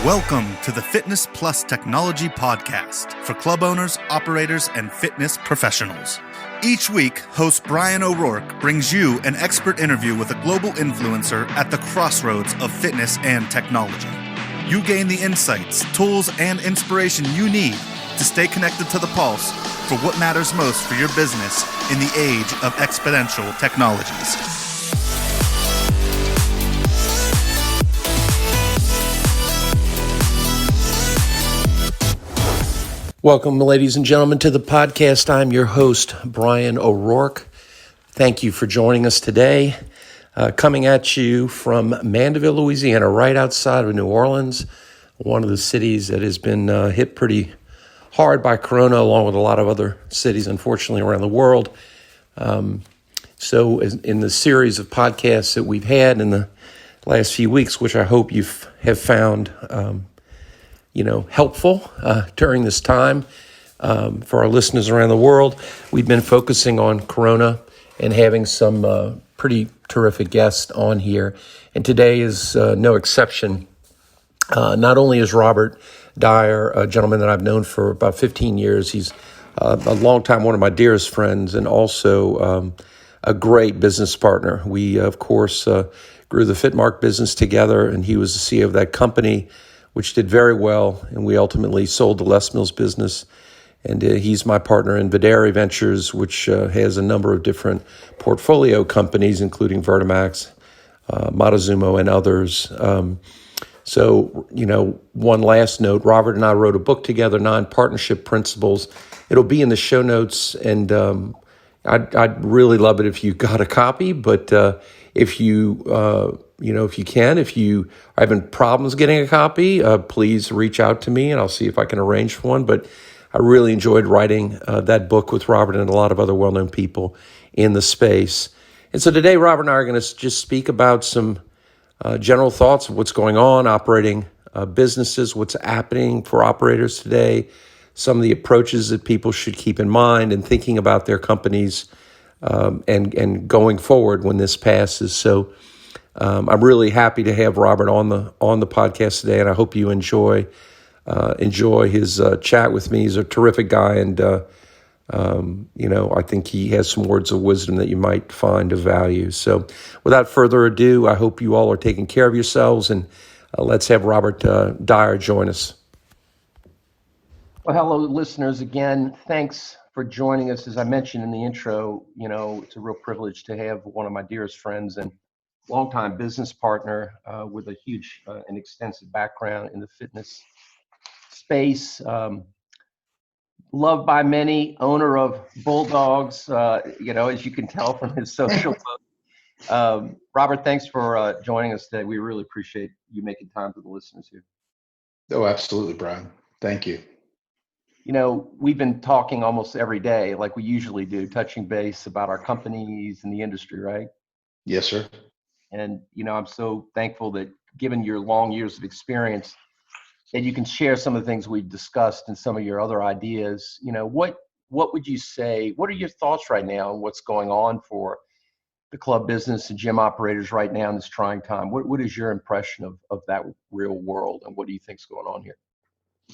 Welcome to the Fitness Plus Technology Podcast for club owners, operators, and fitness professionals. Each week, host Bryan O'Rourke brings you an expert interview with a global influencer at the crossroads of fitness and technology. You gain the insights, tools, and inspiration you need to stay connected to the pulse for what matters most for your business in the age of exponential technologies. Welcome, ladies and gentlemen, to the podcast. I'm your host, Bryan O'Rourke. Thank you for joining us today. Coming at you from Mandeville, Louisiana, right outside of New Orleans, one of the cities that has been hit pretty hard by Corona, along with a lot of other cities, unfortunately, around the world. So in the series of podcasts that we've had in the last few weeks, which I hope you have found helpful during this time for our listeners around the world. We've been focusing on Corona and having some pretty terrific guests on here. And today is no exception. Not only is Robert Dyer a gentleman that I've known for about 15 years, he's a long time one of my dearest friends and also a great business partner. We, of course, grew the Fitmarc business together, and he was the CEO of that company, which did very well, and we ultimately sold the Les Mills business. And he's my partner in Vedere Ventures, which has a number of different portfolio companies, including VertiMax, Motosumo, and others. So, one last note, Robert and I wrote a book together, 9 Partnership Principles. It'll be in the show notes, and I'd really love it if you got a copy, but if you are having problems getting a copy, please reach out to me and I'll see if I can arrange for one. But I really enjoyed writing that book with Robert and a lot of other well-known people in the space. And so today, Robert and I are going to just speak about some general thoughts of what's going on, operating businesses, what's happening for operators today, some of the approaches that people should keep in mind in thinking about their companies and going forward when this passes. So I'm really happy to have Robert on the podcast today, and I hope you enjoy his chat with me. He's a terrific guy, and I think he has some words of wisdom that you might find of value. So, without further ado, I hope you all are taking care of yourselves, and let's have Robert Dyer join us. Well, hello, listeners. Again, thanks for joining us. As I mentioned in the intro, it's a real privilege to have one of my dearest friends and longtime business partner with a huge and extensive background in the fitness space. Loved by many, owner of bulldogs, as you can tell from his social posts. Robert, thanks for joining us today. We really appreciate you making time for the listeners here. Oh, absolutely, Bryan. Thank you. We've been talking almost every day, like we usually do, touching base about our companies and the industry, right? Yes, sir. And, I'm so thankful that given your long years of experience, that you can share some of the things we've discussed and some of your other ideas. What would you say, what are your thoughts right now on what's going on for the club business and gym operators right now in this trying time? What is your impression of that real world, and what do you think's going on here?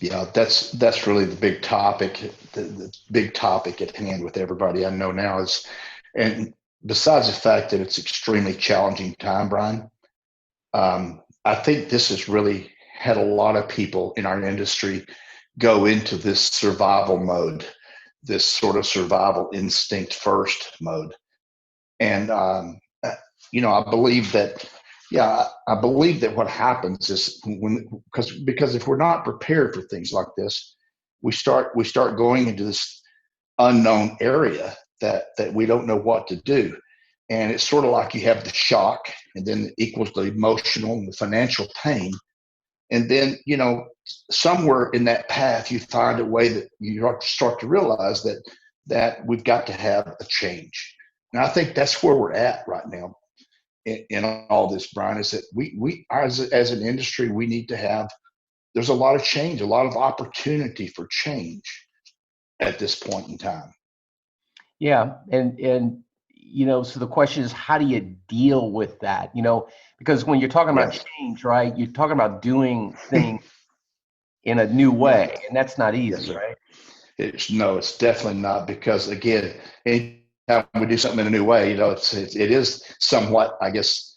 Yeah, that's really the big topic, the big topic at hand with everybody I know now is, and besides the fact that it's extremely challenging time, Bryan, I think this has really had a lot of people in our industry go into this survival mode, this sort of survival instinct first mode. And, I believe that, I believe that what happens is because if we're not prepared for things like this, we start going into this unknown area that we don't know what to do. And it's sort of like you have the shock, and then it equals the emotional and the financial pain. And then, somewhere in that path, you find a way that you start to realize that we've got to have a change. And I think that's where we're at right now in all this, Bryan, is that we as an industry, we need to have, there's a lot of change, a lot of opportunity for change at this point in time. Yeah. And so the question is, how do you deal with that? Because when you're talking about change, right, you're talking about doing things in a new way, and that's not Yes, easy, sir. right? It's definitely not, because again, anytime we do something in a new way, it is somewhat, I guess,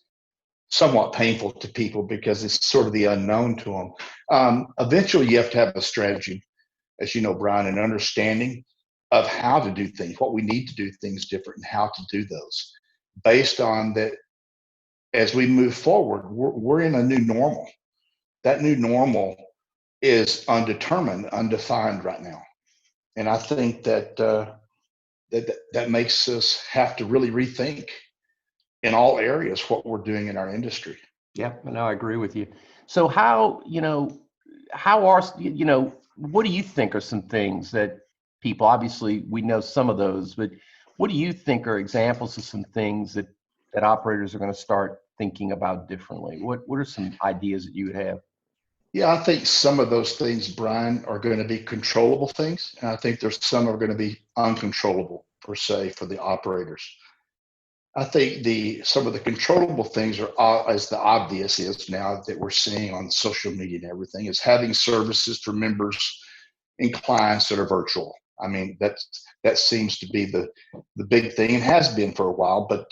somewhat painful to people because it's sort of the unknown to them. Eventually, you have to have a strategy, as you know, Bryan, an understanding of how to do things, what we need to do things different, and how to do those. Based on that, as we move forward, we're in a new normal. That new normal is undetermined, undefined right now, and I think that that makes us have to really rethink in all areas what we're doing in our industry. Yeah, no, I agree with you. So how, how are, what do you think are some things that people, obviously we know some of those, but what do you think are examples of some things that operators are going to start thinking about differently? What are some ideas that you would have? Yeah, I think some of those things, Bryan, are going to be controllable things, and I think there's some are going to be uncontrollable per se for the operators. I think some of the controllable things are, as the obvious is now that we're seeing on social media and everything, is having services for members and clients that are virtual. I mean, that seems to be the big thing, and has been for a while. But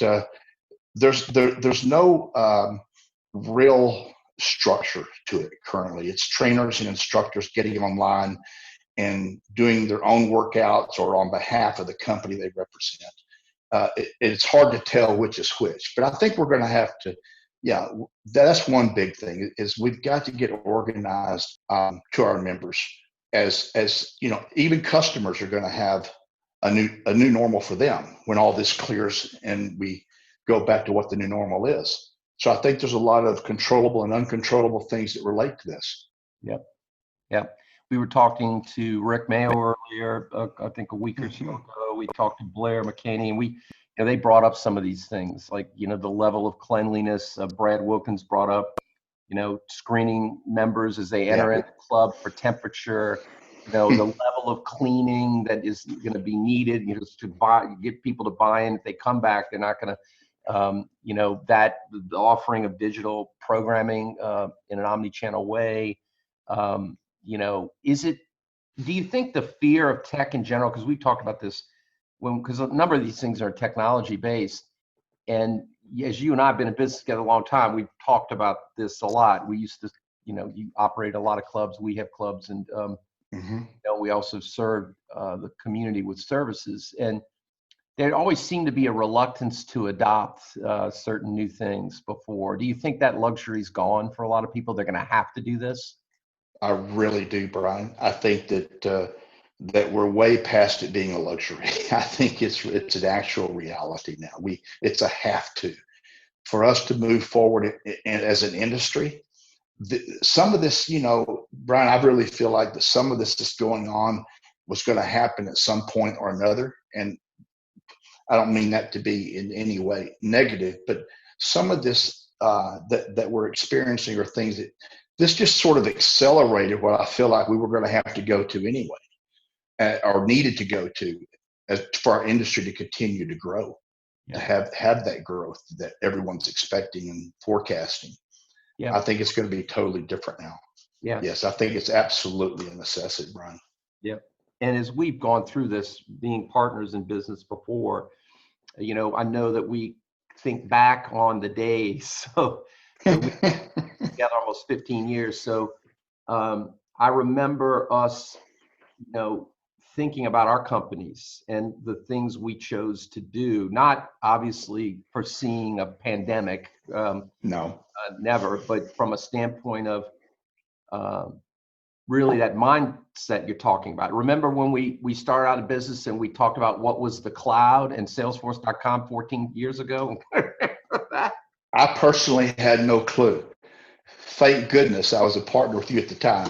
there's no real structure to it currently. It's trainers and instructors getting online and doing their own workouts or on behalf of the company they represent. It's hard to tell which is which, but I think we're going to have to, yeah, that's one big thing, is we've got to get organized to our members, as even customers are going to have a new normal for them when all this clears and we go back to what the new normal is. So I think there's a lot of controllable and uncontrollable things that relate to this. Yep. Yep. We were talking to Rick Mayo earlier, I think a week or so ago. We talked to Blair McKinney, and they brought up some of these things, like, the level of cleanliness. Brad Wilkins brought up, screening members as they enter in the club for temperature, the level of cleaning that is going to be needed, to get people to buy in. If they come back, they're not going to, that the offering of digital programming in an omni-channel way. Do you think the fear of tech in general, because we've talked about this, because a number of these things are technology based, and as you and I have been in business together a long time, we've talked about this a lot. We used to, you operate a lot of clubs, we have clubs, and we also serve the community with services, and there always seemed to be a reluctance to adopt certain new things before. Do you think that luxury's gone for a lot of people? They're going to have to do this? I really do, Bryan. I think that we're way past it being a luxury. I think it's an actual reality now. It's a have to for us to move forward as an industry. Some of this, Bryan, I really feel like that some of this that's going on was going to happen at some point or another, and I don't mean that to be in any way negative, but some of this that we're experiencing are things that this just sort of accelerated what I feel like we were going to have to go to anyway, or needed to go to, for our industry to continue to grow, to have that growth that everyone's expecting and forecasting. Yeah, I think it's going to be totally different now. Yeah. Yes, I think it's absolutely a necessity, Bryan. Yep. And as we've gone through this, being partners in business before, I know that we think back on the days. So we've been together almost 15 years. So I remember us, thinking about our companies and the things we chose to do, not obviously foreseeing a pandemic. No. Never, but from a standpoint of really that mindset you're talking about. Remember when we started out a business and we talked about what was the cloud and Salesforce.com 14 years ago? I personally had no clue. Thank goodness I was a partner with you at the time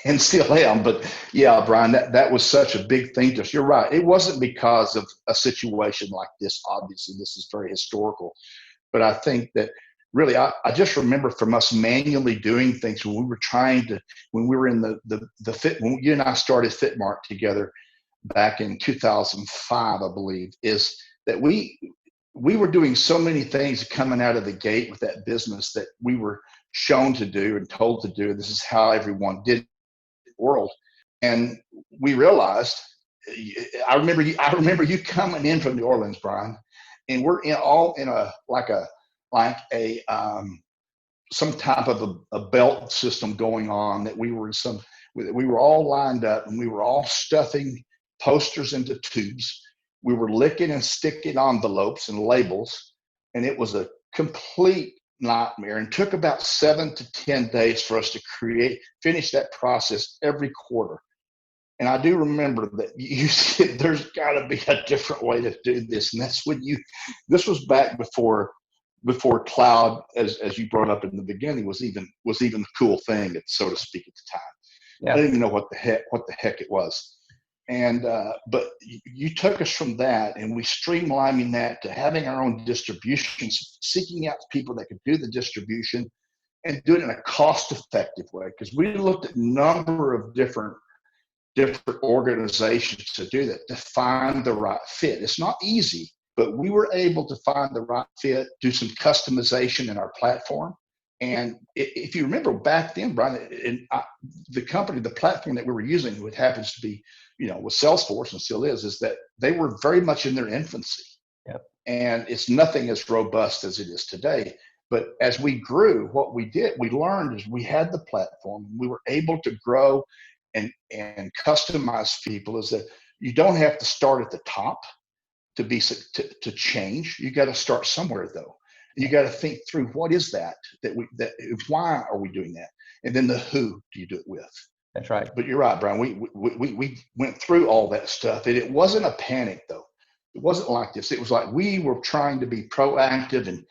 and still am. But yeah, Bryan, that was such a big thing to us. You're right. It wasn't because of a situation like this. Obviously, this is very historical. But I think that really, I just remember from us manually doing things when we were in the fit, when you and I started Fitmarc together back in 2005, I believe, is that we were doing so many things coming out of the gate with that business that we were shown to do and told to do. This is how everyone did world. And we realized, I remember you coming in from New Orleans, Bryan, and we're all in some type of a belt system going on, that we were all lined up, and we were all stuffing posters into tubes. We were licking and sticking envelopes and labels, and it was a complete nightmare, and took about 7 to 10 days for us to finish that process every quarter. And I do remember that you said there's got to be a different way to do this, and that's when this was back before cloud, as you brought up in the beginning, was even a cool thing, so to speak, at the time. Yeah. I didn't even know what the heck it was. And but you took us from that, and we streamlining that to having our own distribution, seeking out people that could do the distribution and do it in a cost-effective way. Because we looked at a number of different organizations to do that, to find the right fit. It's not easy, but we were able to find the right fit, do some customization in our platform. And if you remember back then, Bryan, the platform that we were using, which happens to be, with Salesforce and still is that they were very much in their infancy. Yep. And it's nothing as robust as it is today. But as we grew, what we learned is we had the platform. We were able to grow and customize people, is that you don't have to start at the top to change. You got to start somewhere, though. You got to think through, what is that why are we doing that? And then the who do you do it with? That's right. But you're right, Bryan. We went through all that stuff, and it wasn't a panic, though. It wasn't like this. It was like we were trying to be proactive, and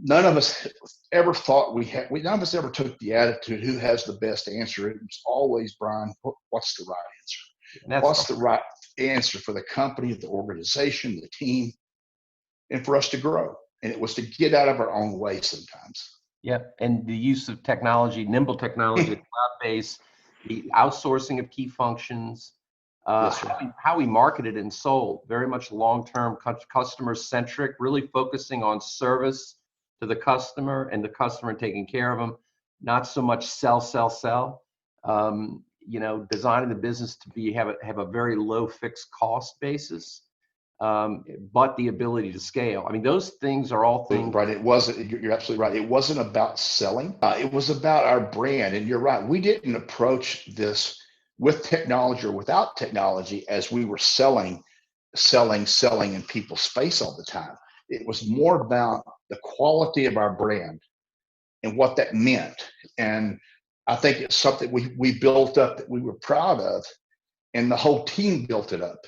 none of us ever thought none of us ever took the attitude, who has the best answer. It was always, Bryan, what's the right answer? What's the right answer for the company, the organization, the team, and for us to grow? And it was to get out of our own way sometimes. Yeah, and the use of technology, nimble technology, cloud-based, the outsourcing of key functions, yes, how we marketed and sold, very much long-term, customer-centric, really focusing on service to the customer and the customer taking care of them, not so much sell. Designing the business to have a very low fixed cost basis. But the ability to scale. I mean, those things are all things. Right. It wasn't, you're absolutely right. It wasn't about selling. It was about our brand. And you're right. We didn't approach this with technology or without technology as we were selling in people's space all the time. It was more about the quality of our brand and what that meant. And I think it's something we built up that we were proud of, and the whole team built it up.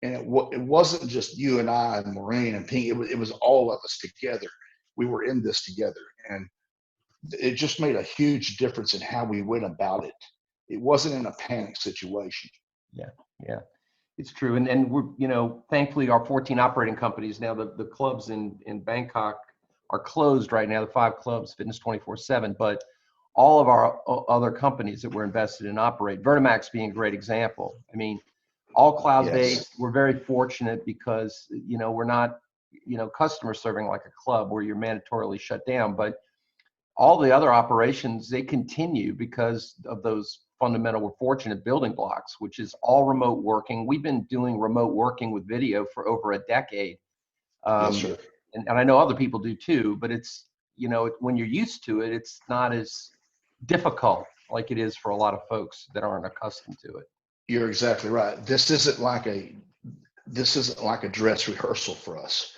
And it wasn't just you and I and Maureen and Pink. It was all of us together. We were in this together, and it just made a huge difference in how we went about it. It wasn't in a panic situation. Yeah, it's true. And we're, thankfully, our 14 operating companies now, the clubs in Bangkok are closed right now. The 5 clubs, Fitness 24/7, but all of our other companies that we're invested in operate. VertiMax being a great example. I mean, all cloud-based. Yes. We're very fortunate because, we're not, customer serving like a club where you're mandatorily shut down, but all the other operations, they continue because of those fundamental, we're fortunate building blocks, which is all remote working. We've been doing remote working with video for over a decade. Yes, sir. And I know other people do too, but it's, when you're used to it, it's not as difficult like it is for a lot of folks that aren't accustomed to it. You're exactly right. This isn't like a dress rehearsal for us.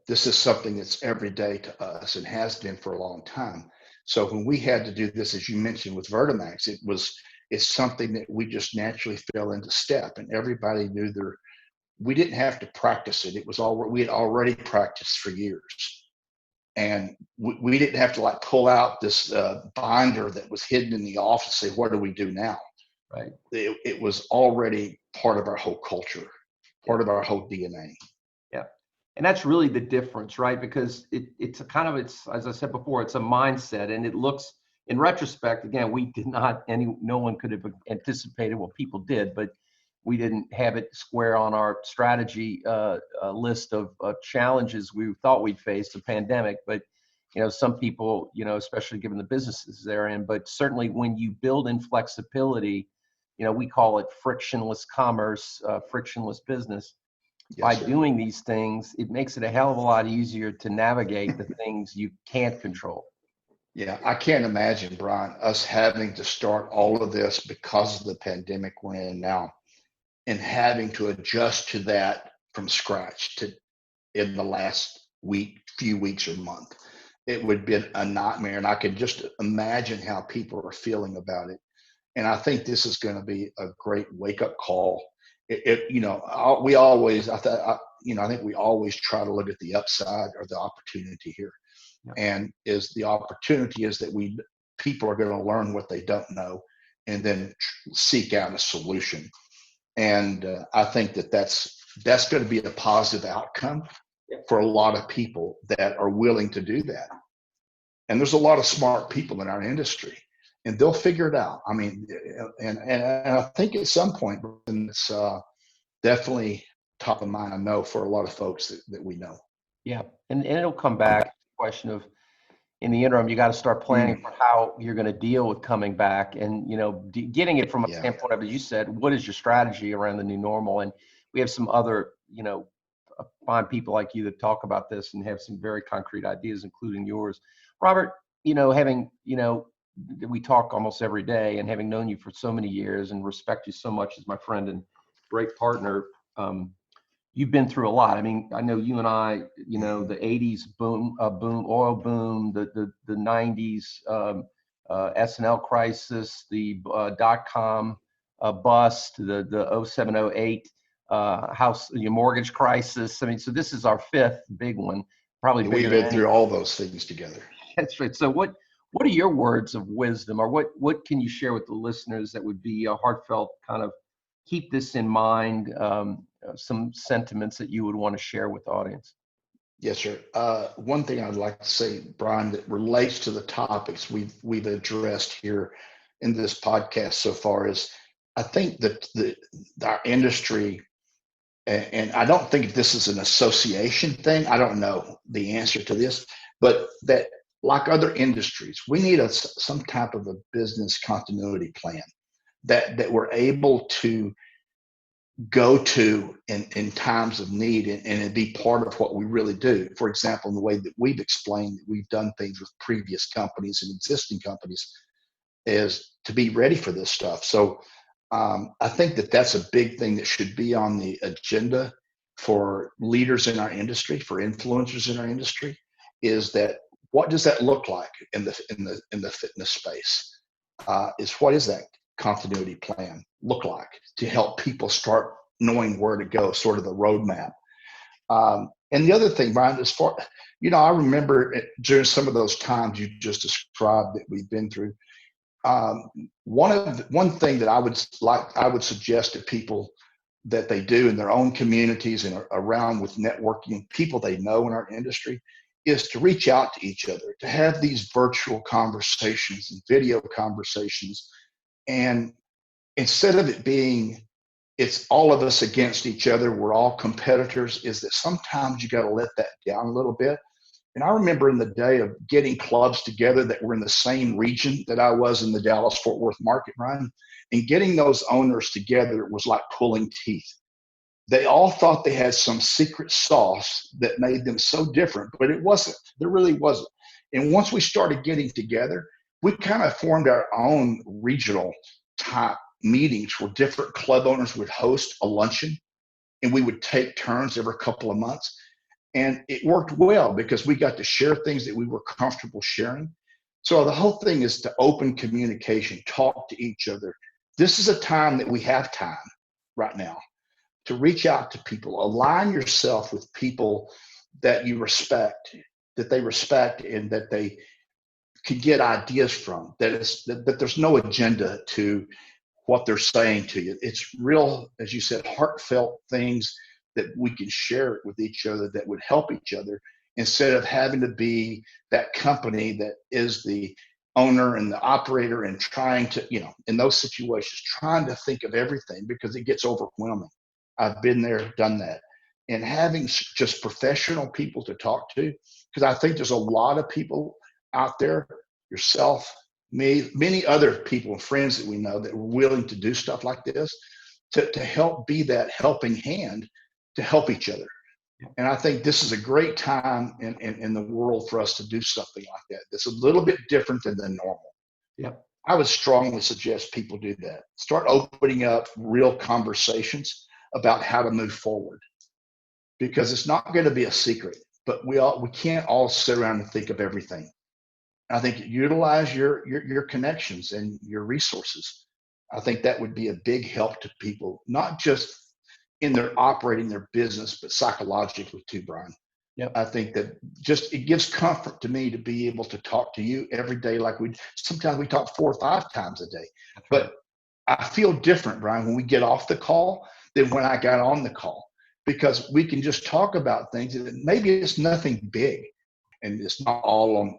This is something that's every day to us and has been for a long time. So when we had to do this, as you mentioned with VertiMax, it's something that we just naturally fell into step, and everybody knew we didn't have to practice it. We had already practiced for years, and we didn't have to pull out this binder that was hidden in the office and say, what do we do now? Right. It was already part of our whole culture, part of our whole DNA. Yeah. And that's really the difference, right? Because it's as I said before, it's a mindset, and it looks, in retrospect, again, no one could have anticipated, well, people did, but we didn't have it square on our strategy list of challenges we thought we'd face, the pandemic. But, some people, especially given the businesses they're in, but certainly when you build in flexibility, we call it frictionless commerce, frictionless business. By doing these things, it makes it a hell of a lot easier to navigate the things you can't control. Yeah, I can't imagine, Bryan, us having to start all of this because of the pandemic we're in now and having to adjust to that from scratch in the last few weeks or month. It would be a nightmare, and I can just imagine how people are feeling about it. And I think this is going to be a great wake-up call. We always, I think we always try to look at the upside or the opportunity here. Yep. And the opportunity is that people are going to learn what they don't know and then seek out a solution. And I think that's going to be a positive outcome for a lot of people that are willing to do that. And there's a lot of smart people in our industry, and they'll figure it out. I mean, and I think at some point, it's definitely top of mind, I know, for a lot of folks that we know. Yeah, and it'll come back to the question of, in the interim, you got to start planning for how you're going to deal with coming back, and getting it from a standpoint of, as you said, what is your strategy around the new normal? And we have some other fine people like you that talk about this and have some very concrete ideas, including yours, Robert. We talk almost every day, and having known you for so many years and respect you so much as my friend and great partner, you've been through a lot. I mean, I know you and I, the 80s oil boom, the 90s S&L crisis, the .com bust, the 07, 08 your mortgage crisis. I mean, so this is our fifth big one, probably bigger. We've been through all those things together. That's right. So what are your words of wisdom, or what can you share with the listeners that would be a heartfelt kind of keep this in mind, some sentiments that you would want to share with the audience? Yes, sir. One thing I'd like to say, Bryan, that relates to the topics we've addressed here in this podcast so far is, I think that our industry, and I don't think this is an association thing. I don't know the answer to this, but that like other industries, we need some type of a business continuity plan that we're able to go to in times of need and it be part of what we really do. For example, in the way that we've explained that we've done things with previous companies and existing companies is to be ready for this stuff. So I think that's a big thing that should be on the agenda for leaders in our industry, for influencers in our industry, is that what does that look like in the fitness space? What is that continuity plan look like to help people start knowing where to go, sort of the roadmap. And the other thing, Bryan, as far, I remember during some of those times you just described that we've been through, one thing that I would suggest to people that they do in their own communities and around with networking, people they know in our industry, is to reach out to each other, to have these virtual conversations and video conversations. And instead of it being, it's all of us against each other, we're all competitors, is that sometimes you got to let that down a little bit. And I remember in the day of getting clubs together that were in the same region that I was in the Dallas-Fort Worth market, Ryan, and getting those owners together was like pulling teeth. They all thought they had some secret sauce that made them so different, but it wasn't. There really wasn't. And once we started getting together, we kind of formed our own regional type meetings where different club owners would host a luncheon, and we would take turns every couple of months. And it worked well because we got to share things that we were comfortable sharing. So the whole thing is to open communication, talk to each other. This is a time that we have time right now to reach out to people, align yourself with people that you respect, that they respect and that they could get ideas from, that there's no agenda to what they're saying to you. It's real, as you said, heartfelt things that we can share with each other that would help each other, instead of having to be that company that is the owner and the operator and trying to, in those situations, trying to think of everything because it gets overwhelming. I've been there, done that. And having just professional people to talk to, because I think there's a lot of people out there, yourself, many other people and friends that we know that were willing to do stuff like this to help be that helping hand to help each other. And I think this is a great time in the world for us to do something like that. That's a little bit different than the normal. Yep. I would strongly suggest people do that. Start opening up real conversations about how to move forward, because it's not going to be a secret, but we can't all sit around and think of everything. I think utilize your connections and your resources. I think that would be a big help to people, not just in their operating their business, but psychologically too, Bryan. Yep. I think that just, it gives comfort to me to be able to talk to you every day. Like sometimes we talk 4 or 5 times a day, but I feel different, Bryan, when we get off the call than when I got on the call, because we can just talk about things that maybe it's nothing big and it's not all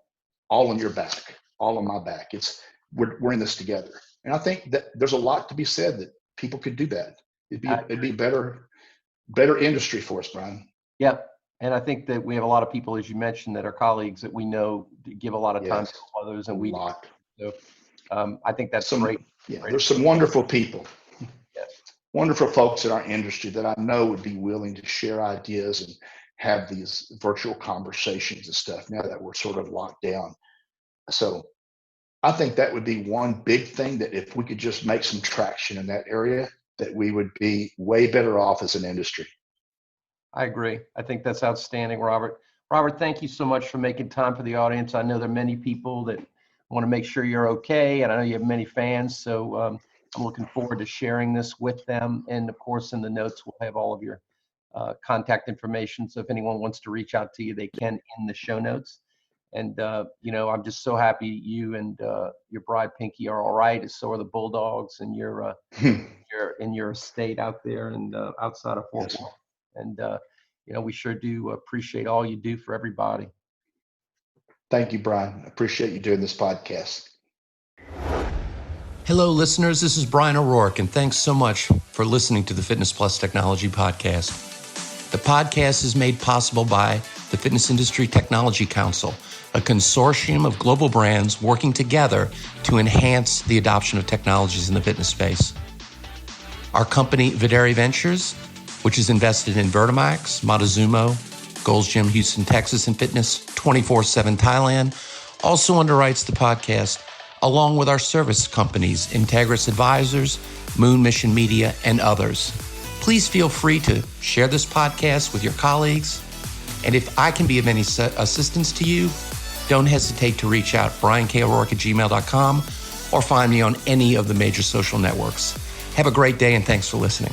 on your back, all on my back. It's we're in this together. And I think that there's a lot to be said that people could do that. It'd be better industry for us, Bryan. Yep. And I think that we have a lot of people, as you mentioned, that are colleagues that we know give a lot of time to others, and we do. So I think that's great. Yeah, great. There's some wonderful people, Yes. wonderful folks in our industry that I know would be willing to share ideas and have these virtual conversations and stuff now that we're sort of locked down. So I think that would be one big thing, that if we could just make some traction in that area, that we would be way better off as an industry. I agree. I think that's outstanding, Robert. Robert, thank you so much for making time for the audience. I know there are many people that want to make sure you're okay, and I know you have many fans, so I'm looking forward to sharing this with them. And of course, in the notes, we'll have all of your contact information. So if anyone wants to reach out to you, they can in the show notes. And, I'm just so happy you and your bride, Pinky, are all right. So are the Bulldogs, and you're in your estate out there and outside of Fort Worth. And, we sure do appreciate all you do for everybody. Thank you, Bryan. Appreciate you doing this podcast. Hello, listeners. This is Bryan O'Rourke, and thanks so much for listening to the Fitness Plus Technology Podcast. The podcast is made possible by the Fitness Industry Technology Council, a consortium of global brands working together to enhance the adoption of technologies in the fitness space. Our company, Vedere Ventures, which is invested in VertiMax, Motosumo, Gold's Gym, Houston, Texas, and Fitness 24/7 Thailand, also underwrites the podcast, along with our service companies, Integris Advisors, Moon Mission Media, and others. Please feel free to share this podcast with your colleagues. And if I can be of any assistance to you, don't hesitate to reach out, bryankorourke@gmail.com, or find me on any of the major social networks. Have a great day, and thanks for listening.